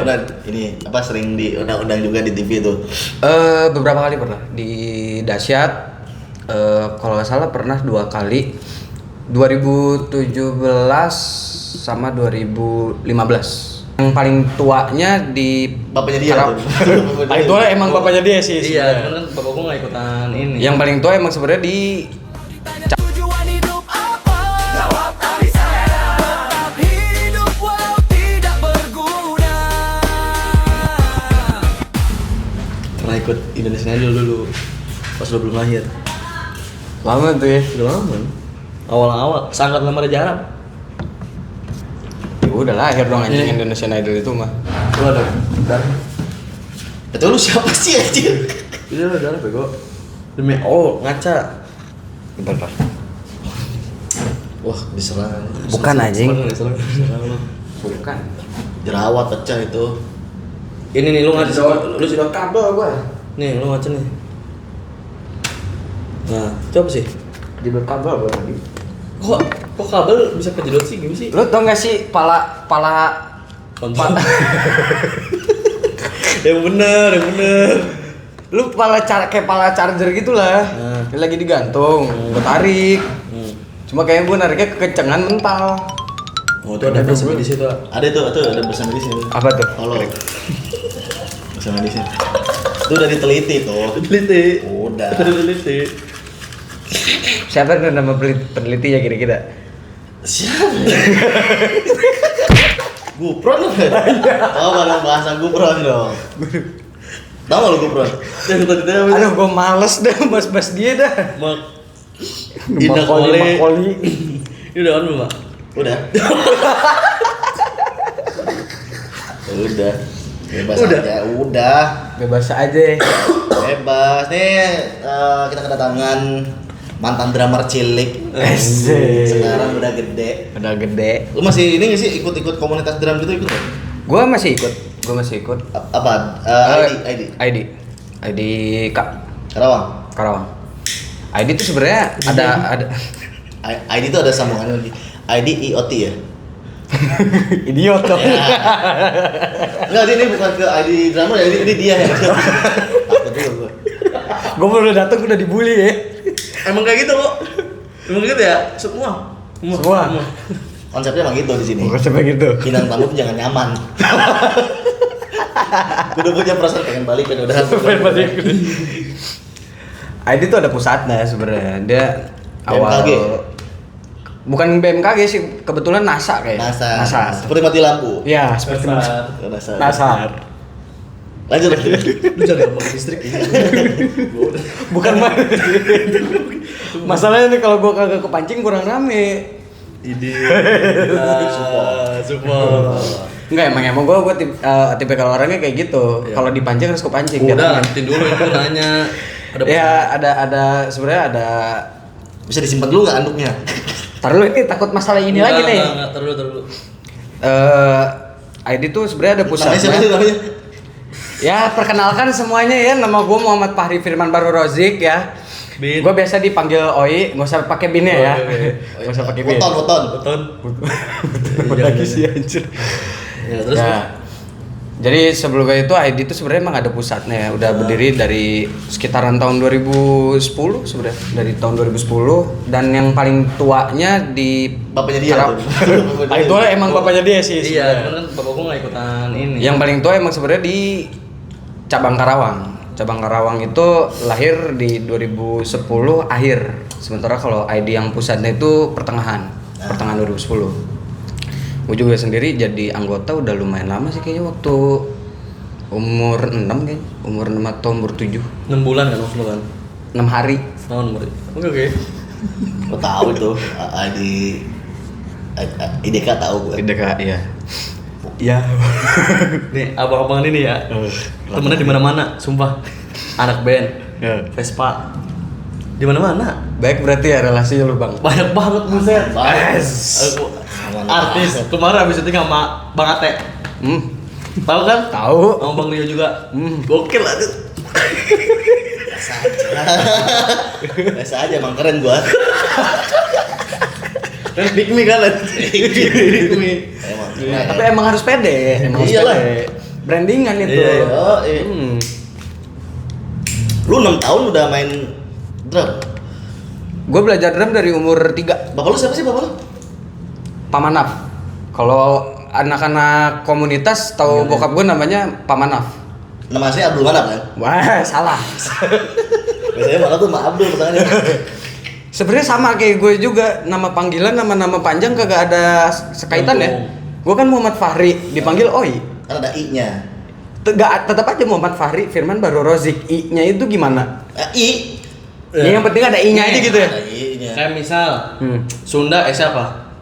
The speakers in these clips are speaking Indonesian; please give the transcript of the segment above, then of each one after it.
Pernah ini apa sering diundang-undang juga di TV tuh? Beberapa kali pernah di Dahsyat. Kalau nggak salah pernah 2 kali. 2017 sama 2015. Yang paling tuanya di Bapaknya dia tuh. paling tua emang bapaknya dia sih. Iya, kan bapak gua nggak ikutan ini. Yang paling tua emang sebenarnya di Tujuan hidup apa? Jawab tadi saya. Tetap hidup walau tidak berguna. Pernah ikut Indonesian Idol dulu pas lo belum lahir. lama tuh ya. Udah lama. Awal-awal sangat lama ada jarak. Ya udah lahir dong anjing Indonesian Idol itu mah. Lu ada darah. Itu lu siapa sih anjir? Iya, darah bego. Demi ngaca. Bentar. Wah, diserang. Bukan, anjing. Diserang. Bukan. Jerawat pecah itu. Ini nih lu ngaca Lu sudah kabel gua. Nih, lu ngaca nih. Nah, coba sih. Di kabel gua tadi. Kok kabel bisa kejedot sih gimana sih? Lu tau gak sih pala Kontol. Yang bener. lu kayak pala charger gitulah. Nah. Lagi digantung, gua tarik. Cuma kayaknya gua nariknya kekencengan mental. Oh, itu ada bersama di situ. Ada bersama di sini. Apa tuh? Kalau bersama di sini. Itu udah diteliti tuh. Teliti. Udah. Teliti. Siapa tuh nama penelitinya kira-kira? Siapa? Gupron dong. Oh, mana bahasa Gupron dong. Tahu nggak lu Gupron? Yang tadi Aduh, gua males dah bahas dia dah. Indah Koli. Ini udah on belum, Mak? Udah. Udah. Bebas Udah. aja. Udah. Bebas aja. Bebas. Nih kita kedatangan mantan drummer cilik. Asik. Sekarang udah gede. Udah gede. Lu masih ini nggak sih ikut komunitas drum gitu ikut nggak? Gua masih ikut. Apa? ID Kak Karawang. ID itu sebenarnya ada ID itu ada sambungannya lagi. ID IoT ya? idiot dong. Enggak, ini bukan ke ID drummer ya, ini dia ya. Takut dulu gua. Gua baru datang udah dibully ya. Emang kayak gitu, kok. Emang gitu ya? Semua. Konsepnya emang gitu di sini. Bukan sampai gitu. Bintang tamu tuh jangan nyaman. Udah punya perasaan pengen balik dan udah. ID itu ada pusatnya sebenarnya. Dia awal BMKG? Bukan BMKG sih, kebetulan NASA kayak. NASA. Seperti mati lampu. Iya, seperti NASA. NASA. Lanjut. Lu jangan ngomong listrik. Bukan masalahnya nih kalau gua kagak kepancing kurang rame. Ide. Support. Enggak, emang gua tipe kalau orangnya kayak gitu. Iya. Kalau dipancing harus kepancing. Udah, nanti dulu itu nanya. Ya ada sebenarnya ada. Bisa disimpan dulu nggak anduknya? Ntar dulu ini takut masalah ini lagi nih. Enggak, terlalu. ID tuh sebenarnya ada Namanya siapa sih pusatnya. namanya? Ya perkenalkan semuanya ya, nama gue Muhammad Fahri Firman Baru Rozik ya. Bin. Gue biasa dipanggil Oi, nggak usah pakai binnya ya. Oke. Nggak usah pakai bin. Weton. Apa lagi sih anjir. Ya, terus Ya. Jadi sebelumnya itu ID itu sebenarnya emang ada pusatnya ya. Udah berdiri dari sekitaran tahun 2010 sebenarnya. Dari tahun 2010 dan yang paling tuanya di Bapaknya dia tuh. Paling tua emang bapaknya dia sih. iya, sebenarnya. kan bapak gua nggak ikutan ini. Yang paling tua emang sebenarnya di cabang Karawang. Cabang Karawang itu lahir di 2010 akhir. Sementara kalau ID yang pusatnya itu pertengahan 2010. Gue juga sendiri jadi anggota udah lumayan lama sih kayaknya waktu umur 6 kayaknya. Umur 6 atau umur 7. 6 bulan kan maksud lu kan? 6 hari. Tahun berarti. Oke. Lo tahu itu ID IDK tahu gue. IDK iya. Iya. Nih, abang-abang ini ya. Temennya di mana-mana, sumpah. Anak band, Vespa. Di mana-mana. Baik berarti ya relasinya lu, Bang. Banyak banget buset. Yes. Artis. Kemarin habis itu sama Bang Ate. Tahu kan? Tahu. Sama Bang Rio juga. Gokil aja. Biasa aja emang keren gua. Kan Big Me kan? Big Me. Emang. Tapi emang harus pede, emang harus Iyalah. pede. brandingan itu. Iya, iya. Oh, iya. Lu 6 tahun udah main drum. Gue belajar drum dari umur 3. Bapak lu siapa sih bapak lu? Pamanaf. Kalau anak-anak komunitas tahu bokap gue namanya Pamanaf. Nama aslinya Abdul Manap kan? Wah, salah. Biasanya malah tuh Mak Abdul pertanyaannya. Sebenarnya sama kayak gue juga, nama panggilan nama-nama panjang kagak ada sekaitan ya. Gue kan Muhammad Fahri, dipanggil Oi. Kan ada I-nya. Tetap aja Muhammad Fahri Firman Baru Rozik. I-nya itu gimana? I. Ya, yang penting ada I-nya aja gitu ya. Ada I-nya. Kayak misal Sunda siapa?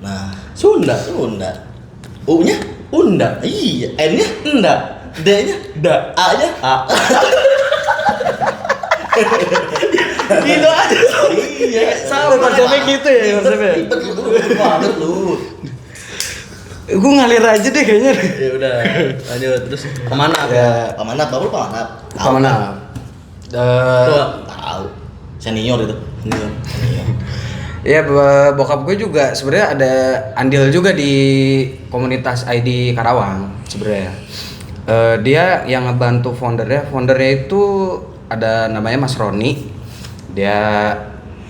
Nah, Sunda. Sunda. U-nya? Unda. Iya. N-nya? Enda. D-nya? Da. A-nya? A. Gitu aja. Iya. Sama konsepnya gitu ya konsepnya. Ribet lu, banget lu. Gue ngalir aja deh kayaknya. Ya udah, lanjut terus kemana? Ya, Pamanap, bapak lu Pamanap. Tahu. Pamanaf. Tua. Tahu. Senior itu. Iya. Senior. Ya bokap gue juga sebenarnya ada andil juga di komunitas ID Karawang sebenarnya. Dia yang ngebantu foundernya itu ada namanya Mas Roni. Dia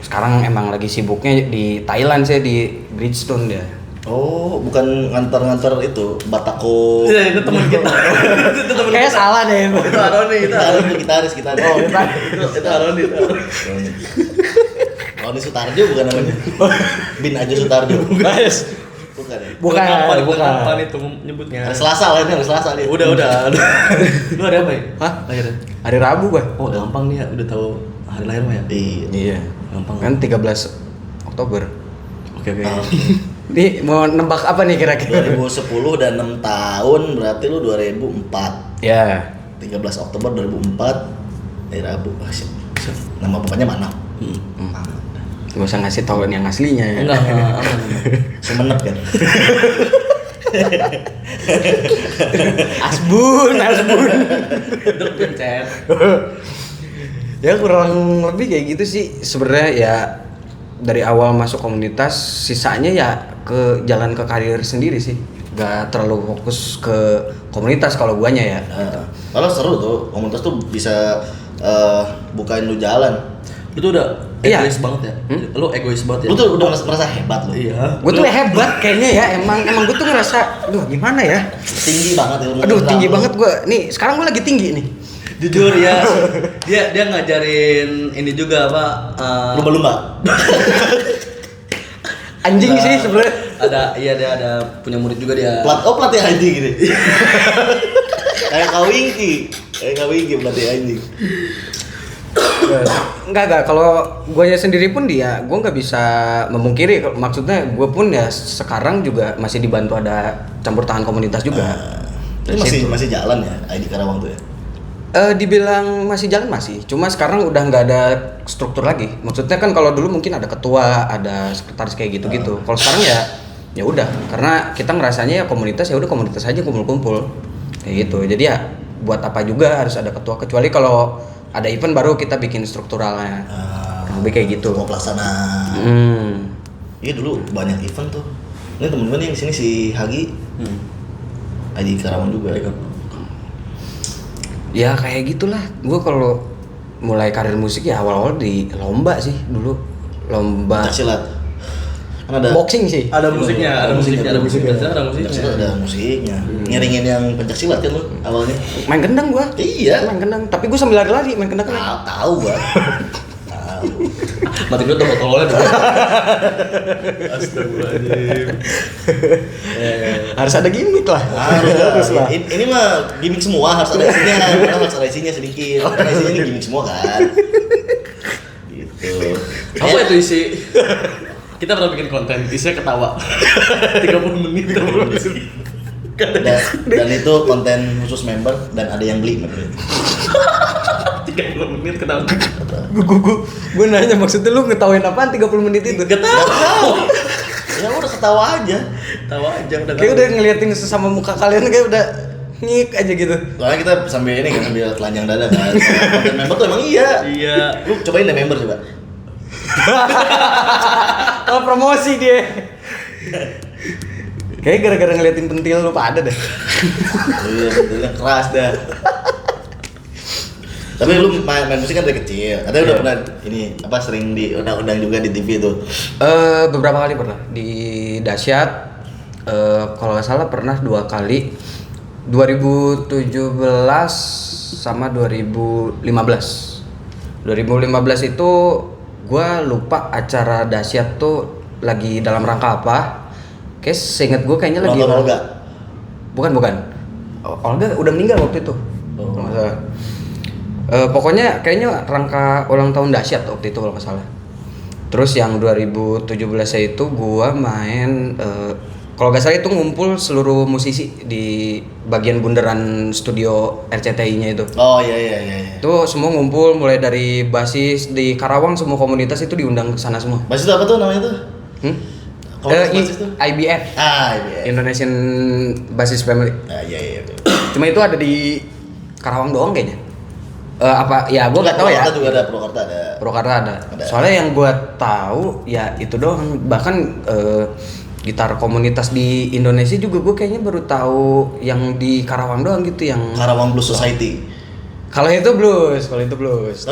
sekarang emang lagi sibuknya di Thailand sih, di Bridgestone dia. Oh, bukan ngantar-ngantar itu Batako. Iya, itu teman kita. Itu teman Kayak kita. salah deh. Itu Aroni, itu Gitaris. Oh, itu Aroni, itu. Roni Sutarjo bukan namanya. Bin Ajo Sutarjo. Guys, Bukan ya? bukan. Kapan itu nyebutnya? Hari Selasa lah ini, hari Selasa dia. Udah. Lu hari apa ya? Hah? Lahirnya? Hari Rabu gua. Oh, gampang nih ya, udah tahu hari lahir mah ya. Iya. Gampang. Kan 13 Oktober. Oke. Nih mau nembak apa nih kira-kira? 2010 dan 6 tahun berarti lu 2004. Ya. 13 Oktober 2004 hari Rabu. Ah, siap. Nama bapaknya mana? Gak usah ngasih tahu yang aslinya ya. Enggak, aman. Semenep kan. Asbun. Dek pencet. Ya kurang lebih kayak gitu sih sebenarnya ya, dari awal masuk komunitas, sisanya ya ke jalan ke karir sendiri sih. Gak terlalu fokus ke komunitas kalau guanya ya. Kalau seru tuh, komunitas tuh bisa bukain lu jalan. Lu tuh udah Iya. egois banget ya. Lu egois banget ya. Lu tuh udah merasa hebat lu. Iya. Gue tuh hebat kayaknya ya, emang gue tuh ngerasa, aduh gimana ya? Tinggi banget ilmu. Aduh drama tinggi lu. banget gue. Nih sekarang gue lagi tinggi nih. Jujur ya, dia ngajarin ini juga apa? Lumba-lumba. Anjing sih sebenarnya. Dia ada punya murid juga dia. Pelatih anjing gitu. Kayak Kawingki pelatih anjing. Enggak, kalau guanya sendiri pun dia, gue nggak bisa memungkiri, maksudnya gue pun ya sekarang juga masih dibantu ada campur tangan komunitas juga. Itu masih jalan ya ID Karawang tuh ya. Dibilang masih jalan masih, cuma sekarang udah nggak ada struktur lagi. Maksudnya kan kalau dulu mungkin ada ketua, ada sekretaris kayak gitu-gitu. Kalau sekarang ya udah, karena kita ngerasanya ya komunitas aja kumpul-kumpul kayak gitu. Jadi ya buat apa juga harus ada ketua, kecuali kalau ada event baru kita bikin strukturalnya. Lebih kayak gitu. Mau pelaksanaan. Iya dulu banyak event tuh. Ini temen gue nih di sini si Hagi. ID Karawang juga. Ya kayak gitulah. Gue kalau mulai karir musik ya awal-awal di lomba sih dulu. Lomba Pencaksilat. Kan ada boxing sih. Ada musiknya. pencaksilat ada musiknya. Ngiringin yang pencaksilat kan lu awalnya. Main kendang gua. Iya. Main kendang, tapi gua sambil lari-lari main kendang. Tahu gua. Tahu. Mati dulu tuh botolnya dulu. Astagfirullahaladzim. Harus ada gimmick lah. Harus lah. Ini mah gimmick semua, harus ada isinya. Harus ada isinya sedikit. Karena isinya ini gimmick semua kan. Gitu. Apa itu isi? Kita pernah bikin konten, isinya ketawa 30 menit Dan itu konten khusus member dan ada yang beli member. 30 menit ketawa. Gue nanya maksudnya lu ngetawain apaan 30 menit itu? Ketawa. Ya udah ketawa aja. Tawa aja udah. Kayak udah ngeliatin sesama muka kalian kayak udah ngik aja gitu. Soalnya kita sambil ini kan sambil telanjang dada kan. Konten member tuh emang iya. Iya. Lu cobain deh member coba. Oh promosi dia. Kayak gara-gara ngeliatin pentil lu pada deh. Iya, betulnya keras dah. Tapi lu main musik kan dari kecil. Katanya udah pernah ini apa sering diundang-undang juga di TV tuh. Beberapa kali pernah di Dahsyat. Kalau nggak salah pernah 2 kali. 2017 sama 2015. 2015 itu gua lupa acara Dahsyat tuh lagi dalam rangka apa. Kayak seinget gue kayaknya lagi Olga. Bukan. Olga udah meninggal waktu itu. Kalau nggak salah. Pokoknya kayaknya rangka ulang tahun Dahsyat waktu itu kalau nggak salah. Terus yang 2017 itu gua main kalau nggak salah itu ngumpul seluruh musisi di bagian bundaran studio RCTI-nya itu. Oh iya. Itu semua ngumpul mulai dari basis di Karawang, semua komunitas itu diundang ke sana semua. Basis itu apa tuh namanya tuh? Basis tuh? IBF. IBF. Indonesian Basis Family. Iya. Cuma itu ada di Karawang doang kayaknya. Apa ya gue nggak tahu ya. Purwakarta juga ada, Purwakarta ada. Ada. Soalnya yang gue tahu ya itu doang. Bahkan gitar komunitas di Indonesia juga gue kayaknya baru tahu yang di Karawang doang gitu yang. Karawang Blues Society. Kalau itu blues. Oh,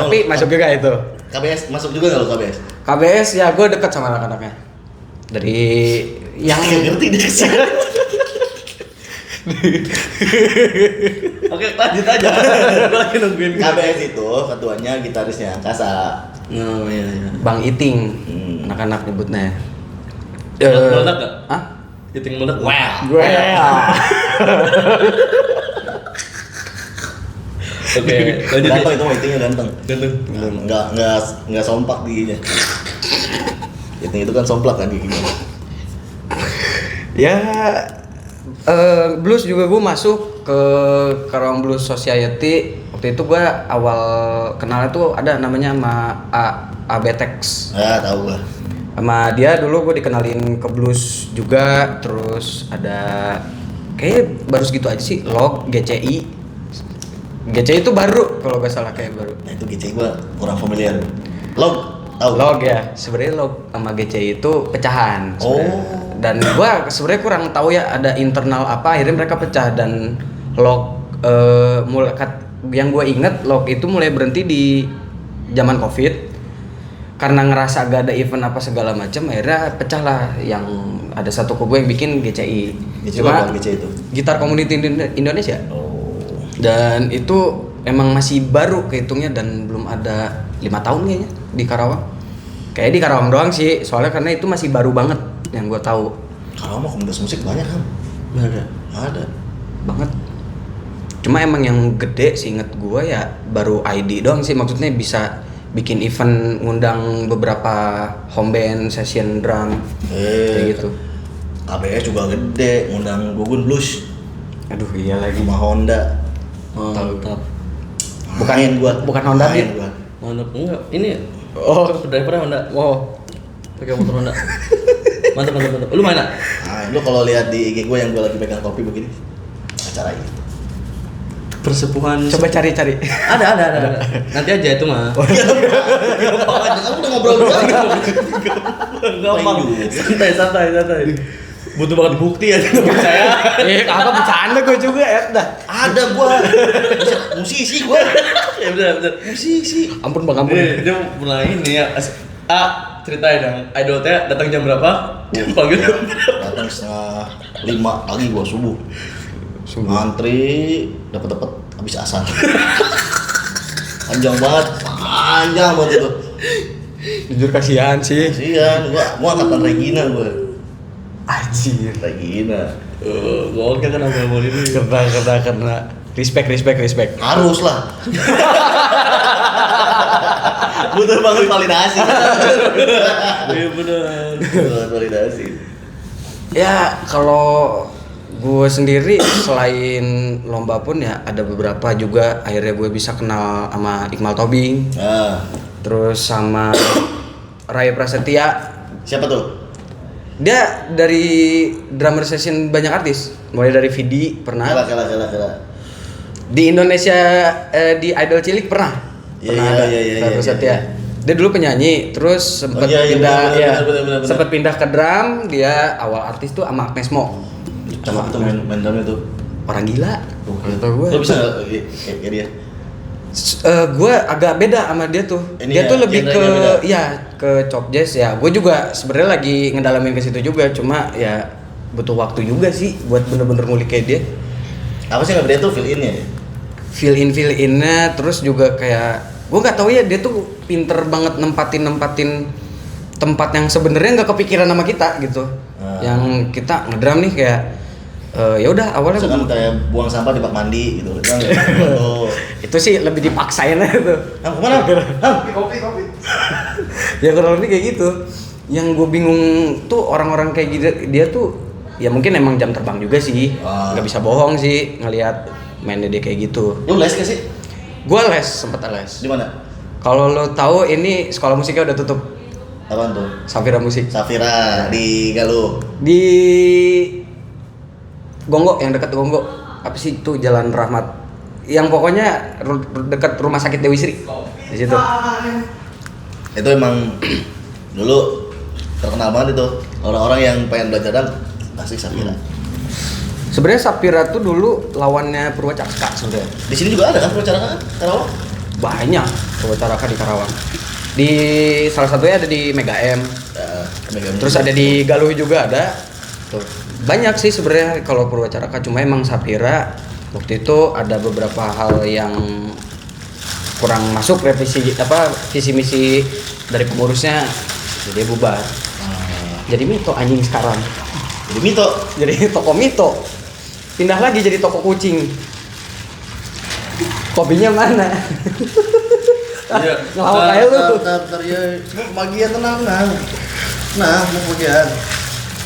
Tapi masuk juga itu. KBS masuk juga nggak lo KBS? KBS ya gue deket sama anak-anaknya. Dari yang ngerti dia sih. Oke, lanjut aja. Gue lagi nungguin. KBS itu ketuanya gitarisnya Kasa. Oh iya. Bang Iting, anak-anak nyebutnya. Meledak gak? Hah? Iting meledak. Wow. Gue Oke, lanjut. Ganteng itu Itingnya ganteng. Ganteng. Nggak sompak giginya. Iting itu kan somplak kan giginya. Ya, blues juga gue masuk ke Karawang Blues Society. Waktu itu gue awal kenalnya tuh ada namanya sama Abetex. Tahu gua. Sama dia dulu gue dikenalin ke blues juga. Terus ada kayak baru segitu aja sih. Log, GCI. GCI itu baru kalau gak salah kayak baru. Nah itu GCI gua kurang familiar. Log tahu? Log ya, sebenarnya log sama GCI itu pecahan. Sebenarnya. Dan gua sebenarnya kurang tahu ya ada internal apa, akhirnya mereka pecah. Dan log yang gue inget log itu mulai berhenti di zaman COVID karena ngerasa gak ada event apa segala macam, akhirnya pecah lah. Yang ada satu gue yang bikin GCI. Cuma GCI itu gitar community Indonesia. Oh. Dan itu emang masih baru kehitungnya dan belum ada 5 tahun kayaknya di Karawang. Kayak di Karawang doang sih, soalnya karena itu masih baru banget yang gue tahu. Karawang mah komunitas musik banyak kan? Ada. Banget. Cuma emang yang gede sih inget gue ya baru ID doang sih, maksudnya bisa bikin event ngundang beberapa home band, session drum kayak gitu. KBS juga gede, ngundang Gugun Blues. Aduh iya lagi. Sama Honda. Mantap. Bukan Honda Main Beat. gua. Mantap enggak? Ini Oh, drivernya Honda. wow. Pakai motor Honda. Mantap. Lu mana? Nah, lu kalau lihat di IG gue yang gue lagi pegang kopi begini, acara ini. Persepuhan. Coba cari-cari. Ada. Nanti aja itu mah. Kamu udah ngobrol dulu kan? Gampang. Santai. Butuh banget bukti ya, nggak percaya. Kagak bercanda gue juga ya. Dah. Ada gua. Musisi gua. Ya benar. Musisi. Ampun Bang, ampun. Dia pernah ini ya. Ceritain dong. Idolnya datang jam berapa? Panggil. Datang 4:30 pagi gua subuh. Ngantri dapat habis asar. Panjang banget itu. Jujur kasihan sih. Kasihan, gua angkatan Regina gua. Anjir. Regina. Gokil kan abang ini. Karena respect. Harus lah. Butuh banget validasi. Iya benar. Butuh validasi. Ya kalau gue sendiri selain lomba pun ya ada beberapa juga akhirnya gue bisa kenal sama Iqmal Tobing, terus sama Raya Prasetya. Siapa tuh? Dia dari drummer session banyak artis, mulai dari Vidi pernah. Kela. Di Indonesia di Idol Cilik pernah ada Raya Prasetya. Dia dulu penyanyi, terus sempat bener. sempat pindah ke drum. Dia awal artis tuh sama Agnes Mo. Cakep tuh main drumnya tuh. Orang gila. Kata gue. Lo bisa nggak kayak dia? Gue agak beda sama dia tuh. Ini Dia ya, tuh lebih ke genrenya beda. ya ke chop jazz ya. Gue juga sebenarnya lagi ngedalamin ke situ juga, cuma ya butuh waktu juga sih buat bener-bener ngulik kayak dia. Apa sih nggak beda tuh feel in ya? Fill innya, terus juga kayak gue nggak tahu ya, dia tuh pinter banget nempatin tempat yang sebenarnya nggak kepikiran sama kita gitu. Yang kita ngedrum nih kayak ya udah awalnya Misalkan kayak buang sampah di bak mandi gitu. Oh. itu sih lebih dipaksain aja tuh. Kemana? Kopi. Ya kurang lebih kayak gitu. Yang gue bingung tuh orang-orang kayak gitu, dia tuh ya mungkin emang jam terbang juga sih. Nggak bisa bohong sih ngelihat mainnya dia kayak gitu. Lu les gak sih? Gue sempet les. Di mana? Kalau lo tahu ini sekolah musiknya udah tutup. Apaan tuh? Safira Musik Safira di Galuh. di Gonggo, yang dekat Gonggo. Apa sih itu, Jalan Rahmat? Yang pokoknya dekat rumah sakit Dewi Sri. Di situ. Itu emang dulu terkenal banget itu. Orang-orang yang pengen belajar drum pasti Safira. Sebenarnya Safira tuh dulu lawannya Purwacaraka sebenarnya. Di sini juga ada kan Purwacaraka Karawang? Banyak Purwacaraka di Karawang. Di salah satunya ada di Mega M. Terus ada di Galuh juga ada. Tuh. Banyak sih sebenarnya kalau Purwacaraka, cuma emang Safira waktu itu ada beberapa hal yang kurang masuk revisi visi misi dari pengurusnya, jadi bubar. Jadi Mito anjing sekarang. Jadi Mito. Jadi toko Mito. Pindah lagi jadi toko kucing. Kopinya mana? Iya. Ngelawak kayak lu. Bentar ya. Semua pembagian tenang. Nah, mau pembagian.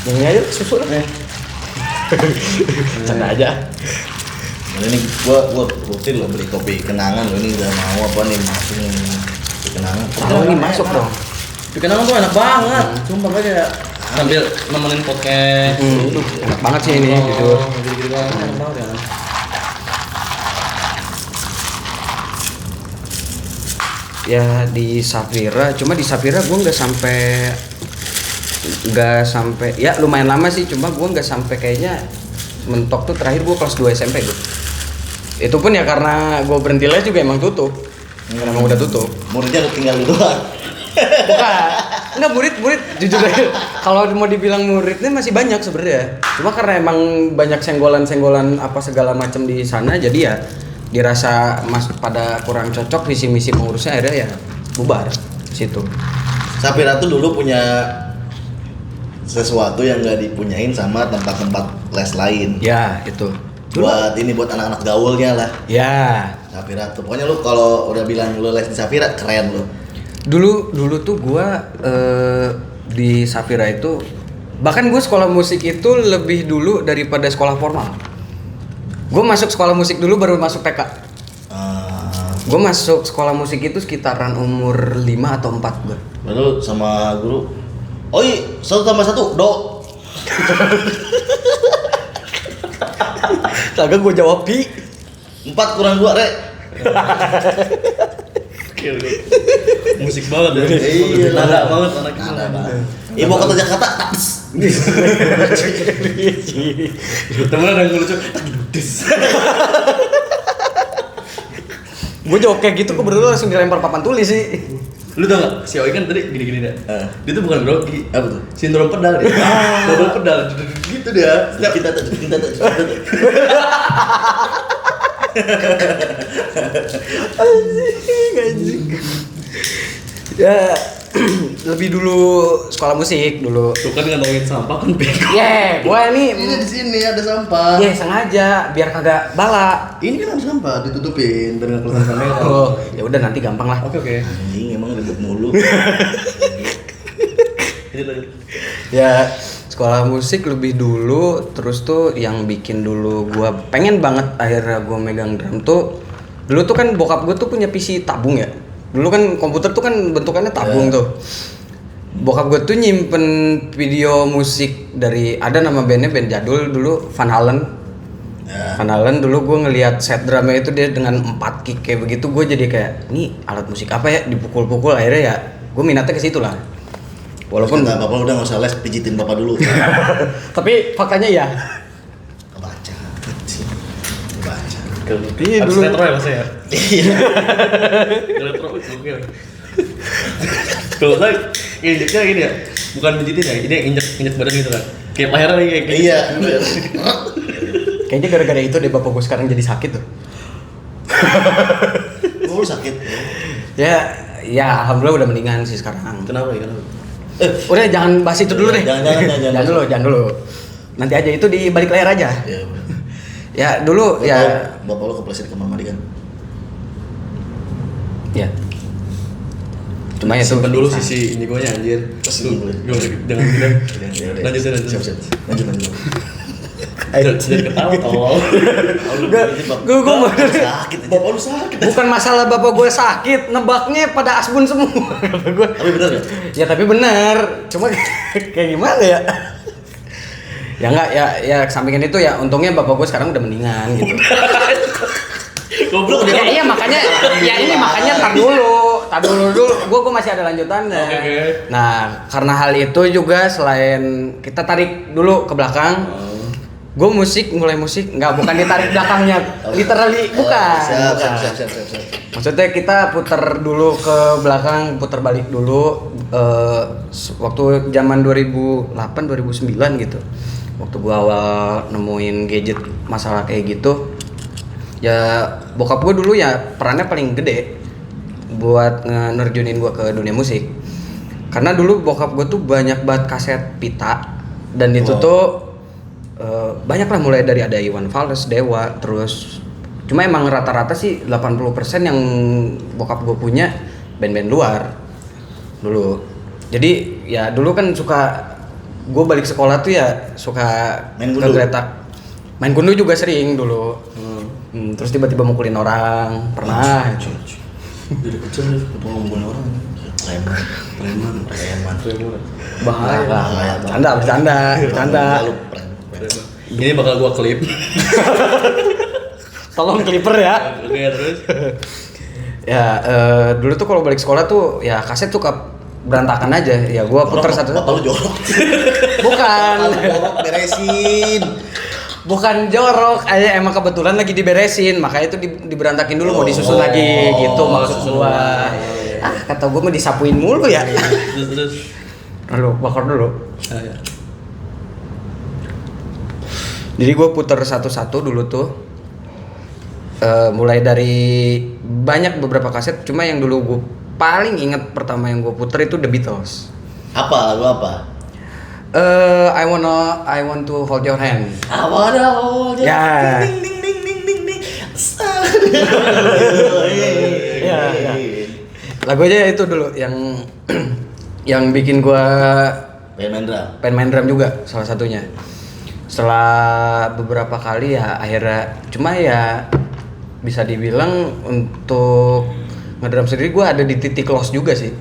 Ini aja susu lah. Canda aja. Nah, ini gua rutin loh beli kopi kenangan loh, ini udah mau apa nih masuk nih kopi kenangan. Oh, ini masuk dong. Di kenangan tuh enak banget. Sumpah gue kayak sambil nemenin podcast. Enak banget sih ini jujur. Gini-gini banget. Enak banget ya. Ya di Safira, cuma di Safira gue nggak sampai ya lumayan lama sih, cuma gue nggak sampai kayaknya mentok tuh terakhir gue kelas 2 SMP gue. Itu pun ya karena gue berhenti les juga emang tutup. Karena emang udah tutup. Muridnya udah tinggal lu doang. Bukan. Enggak, murid jujur aja. Kalau mau dibilang muridnya masih banyak sebenarnya. Cuma karena emang banyak senggolan apa segala macam di sana, jadi ya dirasa pada kurang cocok visi misi pengurusnya, akhirnya ya bubar situ. Safira tuh dulu punya sesuatu yang nggak dipunyain sama tempat-tempat les lain. Ya, itu. Buat anak-anak gaulnya lah. Ya. Safira tuh. Pokoknya lu kalau udah bilang lu les di Safira keren lu. Dulu tuh gua di Safira itu, bahkan gue sekolah musik itu lebih dulu daripada sekolah formal. Gue masuk sekolah musik dulu baru masuk TK. Gue masuk sekolah musik itu sekitaran umur 5 atau 4 gue. Lalu sama guru, oh iya 1 tambah 1, do. Kagak gue jawab pi. 4 kurang 2, Rek. Musik banget ya. Iya, Nada banget anaknya. Nada banget. Ibu kata Jakarta, taps. Temen ada yang lucu. Gue jawab kayak gitu, gue berdua langsung dilempar papan tulis sih. Lu tau gak? Si Oi kan tadi gini-gini dah. Dia tuh bukan grogi. Apa tuh? Sindrom pedal dia. Double pedal. Gitu dia. Kita Anjing. Ya lebih dulu sekolah musik dulu. Tuh kan ngantongin sampah kan bego. Gue Ini ini di sini ada sampah. sengaja biar kagak bala. Ini kan ada sampah, ditutupin biar nggak kelihatan kamera. Oh, ya udah nanti gampang lah. Oke. Anjing emang ribut mulu. Ini lagi. Ya sekolah musik lebih dulu, terus tuh yang bikin dulu gua pengen banget akhirnya gua megang drum tuh, dulu tuh kan bokap gua tuh punya PC tabung ya. Dulu kan komputer tuh kan bentukannya tabung tuh. Bokap gua tuh nyimpen video musik dari, ada nama bandnya, band jadul dulu, Van Halen. Van Halen dulu gue ngelihat set drumnya itu dia dengan 4 kick kayak begitu, gue jadi kayak, ini alat musik apa ya, dipukul-pukul, akhirnya ya gue minatnya ke situ lah. Walaupun Walaupun bapak udah nggak usah les, pijitin bapak dulu. tapi faktanya ya Iya, Harus dulu. retro ya Mas ya? Iya. Retro, oke. Kalau saya injeknya gini ya, bukan menjitin ya, ini injek badan gitu kan. Kayak Pak Hera nih kayak gitu. Iya. Kayaknya gara-gara itu deh bapak gue sekarang jadi sakit tuh. Lu sakit. Ya alhamdulillah udah mendingan sih sekarang. Kenapa ya? Kenapa? Udah jangan bahas itu dulu deh. Jangan Jangan dulu. Nanti aja itu di balik layar aja. Iya. Ya dulu ya. Bapak lu kepleset di kamar mandi kan? Ya. Cuma ya tuh Simpen dulu sisi indigonya anjir. Simpen dulu. Jangan gitu. Lanjut. Lanjut. Lanjut. Jangan ketawa tolong. Gue mau sakit aja. Bapak lu sakit. bukan masalah bapak gue sakit, nebaknya pada asbun semua. Gue. Tapi bener gak? Ya tapi benar. Cuma kayak gimana ya? Ya enggak ya kesampingan itu ya untungnya bapak gue sekarang udah mendingan gitu. Goblok Ya iya makanya tar dulu gue masih ada lanjutannya. Oke. Nah karena hal itu juga selain kita tarik dulu ke belakang, gue bukan ditarik belakangnya, literally bukan. Siap. Maksudnya kita putar dulu ke belakang, putar balik dulu waktu zaman 2008 2009 gitu. Waktu gue awal nemuin gadget masalah kayak gitu. Ya bokap gue dulu ya perannya paling gede buat nerjunin gue ke dunia musik, karena dulu bokap gue tuh banyak banget kaset pita dan itu tuh banyak lah, mulai dari ada Iwan Fals, Dewa, terus cuma emang rata-rata sih 80% yang bokap gue punya band-band luar dulu. Jadi ya dulu kan suka gue balik sekolah tuh ya suka Main gundu. main gundu juga sering dulu. Terus tiba-tiba mukulin orang, pernah. Jadi kecil nih, ketemu ngomongin orang. Preman. Bahaya. Bercanda. Lu preman. Ini bakal gua klip. Tolong clipper ya. Oke, terus. Ya, dulu tuh kalau balik sekolah tuh ya kaset tuh berantakan aja. Ya gua putar satu-satu. Bapak lu jorok. Bukan. Bapak lu jorok, beresin. Bukan jorok, aja emang kebetulan lagi diberesin, makanya itu diberantakin dulu, mau disusun lagi gitu maksud gua. Kata gua mah disapuin mulu ya. Terus. Lalu bakar dulu. Ya. Jadi gue puter satu-satu dulu tuh, mulai dari beberapa kaset, cuma yang dulu gue paling inget pertama yang gue puter itu The Beatles. Apa lagu apa? I want to hold your hand. Ya. Ya. Ya. Lagu aja itu dulu yang bikin gue pengen main drum juga salah satunya. Setelah beberapa kali ya akhirnya, cuma ya bisa dibilang untuk ngedrum sendiri gue ada di titik lost juga sih,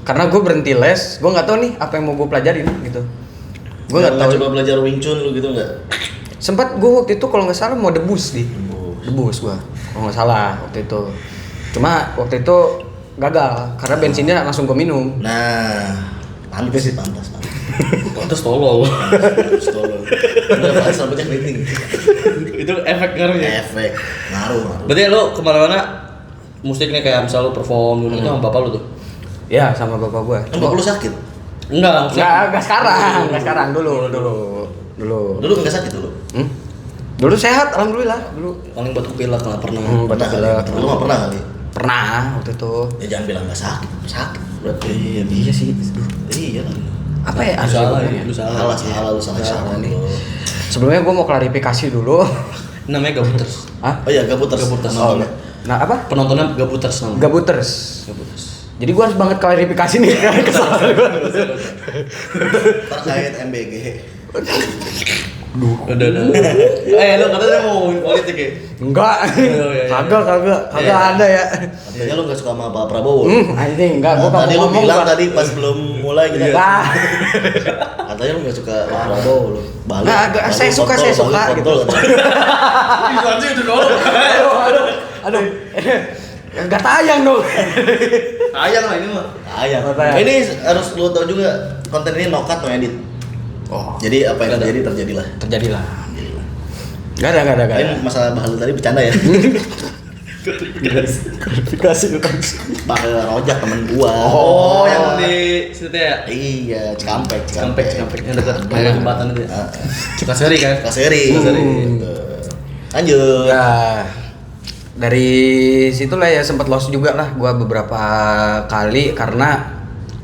karena gue berhenti les, gue nggak tahu nih apa yang mau gue pelajarin gitu. Gue nggak tahu. Coba belajar Wing Chun lu gitu nggak? Sempat gue waktu itu kalau nggak salah mau debus gue kalau nggak salah waktu itu, cuma waktu itu gagal karena bensinnya langsung gue minum. Nah, pantas sih pantas. Pantes tolol. Udah pas rambutnya keriting. Itu efek ngaruhnya. Efek ngaruh. Berarti lo kemana-mana musik nih kayak misal lo perform dulu itu sama bapak lo tuh? Ya sama bapak gue. Bapak lu sakit? Enggak sekarang dulu. Dulu nggak sakit dulu? Dulu sehat alhamdulillah dulu. Paling batuk pilek nggak pernah. Pernah kali? Lu nggak pernah kali? Pernah waktu itu. Ya jangan bilang nggak sakit. Sakit berarti. Iya sih. Iya kan. Apa ya? Lu salah. Salah nih. Sebelumnya gue mau klarifikasi dulu. Namanya Gabuters. Hah? Oh iya, Gabuters. Oh, nah apa? Penontonnya Gabuters namanya. Gabuters. Jadi gue harus banget klarifikasi nih kesalahan gue. Terkait MBG. Udah. Lo katanya mau ngomongin politik ya? Enggak. Iya. Kagak ada ya. Katanya lu nggak suka sama Pak Prabowo. Anjing enggak, gua Tadi lu ngomong bilang Pak. tadi pas belum mulai kita. Nah, Katanya lu nggak suka Pak Prabowo lu. Nggak, saya suka gitu. Aduh. Enggak tayang dong. Sayang lah ini mah. Ayang. Ini harus lu tahu juga, konten ini no cut no edit. Oh, Jadi apa yang terjadilah. terjadilah. Gak ada. Lain masalah bahalu tadi bercanda ya. Klarifikasi bukan. Bahal rojak temen gua. Oh, yang di situ ya? Iya, Cikampek. Yang dekat jembatan itu ya? Cikaseri kan? Kaseri. Lanjut. Ya dari situlah ya sempat lost juga lah gua beberapa kali karena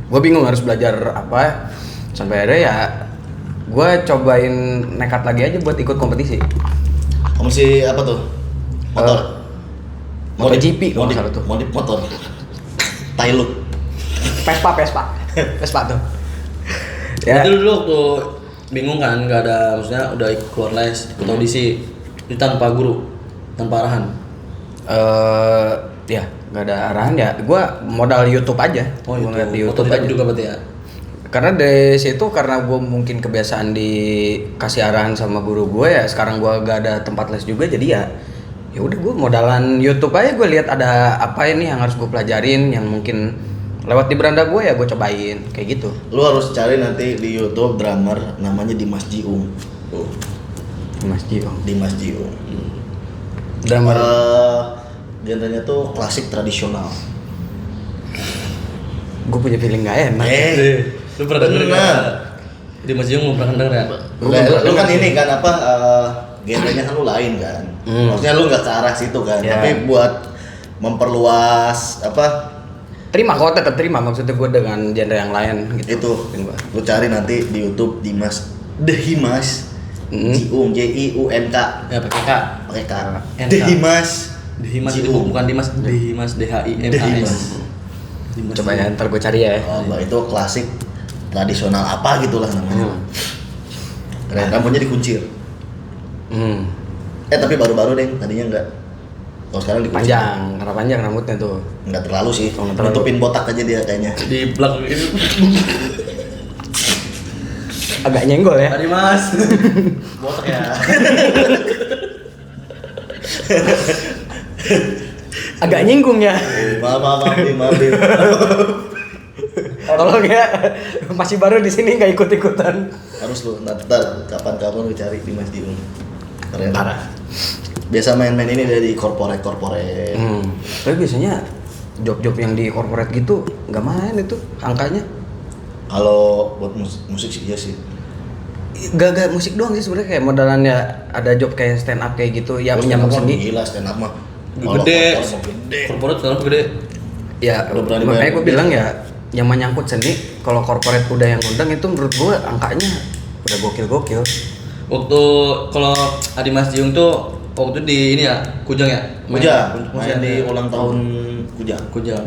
gua bingung harus belajar apa. Sampai akhirnya ya gua cobain nekat lagi aja buat ikut kompetisi. Kompetisi apa tuh? Motor. MotoGP kalau nggak salah tuh. Modif motor. Tailuk. Vespa tuh. Ya. Ya. Itu dulu waktu bingung kan, nggak ada, maksudnya udah ikut keluar les, ikut audisi, itu tanpa guru, tanpa arahan. Ya nggak ada arahan ya. Gua modal YouTube aja. Oh, Gua ngeliat di YouTube YouTube aja. juga berarti ya? Karena dari situ karena gue mungkin kebiasaan dikasih arahan sama guru gue ya sekarang gue gak ada tempat les juga jadi ya udah gue modalan YouTube aja gue lihat ada apa ini yang harus gue pelajarin yang mungkin lewat di beranda gue ya gue cobain kayak gitu. Lu harus cari nanti di YouTube drummer namanya Dimas Jiung. Dimas Jiung. Drummer. Genrenya tuh klasik tradisional. Gue punya feeling gak enak. Lu pernah denger nggak? Di Mas Jung belum pernah denger ya? Lu kan ini kan apa genrenya kan lu lain kan. Maksudnya lu nggak ke arah situ kan. Ya. Tapi buat memperluas apa Terima kok tetap terima maksudnya gue dengan genre yang lain gitu. itu lu cari nanti di YouTube Dimas Dehimas Jiung Jiunk Ya pakai K. pakai K NK. Dehimas Dimas itu Jiung. bukan Dimas, Dimas Dehimas. DHIMAS. Coba ya ntar gue cari ya. Oh, itu klasik tradisional apa gitulah namanya. Keren, rambutnya dikuncir. Tapi baru-baru deh, tadinya enggak. Kalau sekarang dikuncir. Panjang, karena panjang rambutnya tuh. Enggak terlalu sih. Oh, nggak terlalu. Nutupin botak aja dia kayaknya. Di belakang itu. Agak nyenggol ya. Tadi Mas. Botak ya. Agak nyinggung ya. Maaf. Tolong ya, masih baru di sini nggak ikut-ikutan. Harus lu ntar kapan-kapan lu cari Dimas Jiung. Keren. Parah. Biasa main-main ini dari corporate. Tapi biasanya job-job yang di corporate gitu nggak main itu angkanya. Kalau buat musik sih iya sih. Gak musik doang sih sebenarnya kayak modalannya ada job kayak stand up kayak gitu ya menyambung seni. Gila stand up mah. Gede. Kalau gede. Korporat sekarang gede. Ya Udah berani makanya bayar gue gede. bilang ya yang menyangkut seni kalau corporate udah yang undang itu menurut gue angkanya udah gokil. Waktu kalau Adi Mas Jiung tuh waktu di ini ya Kujang ya. Main di ulang tahun Kujang. Kujang.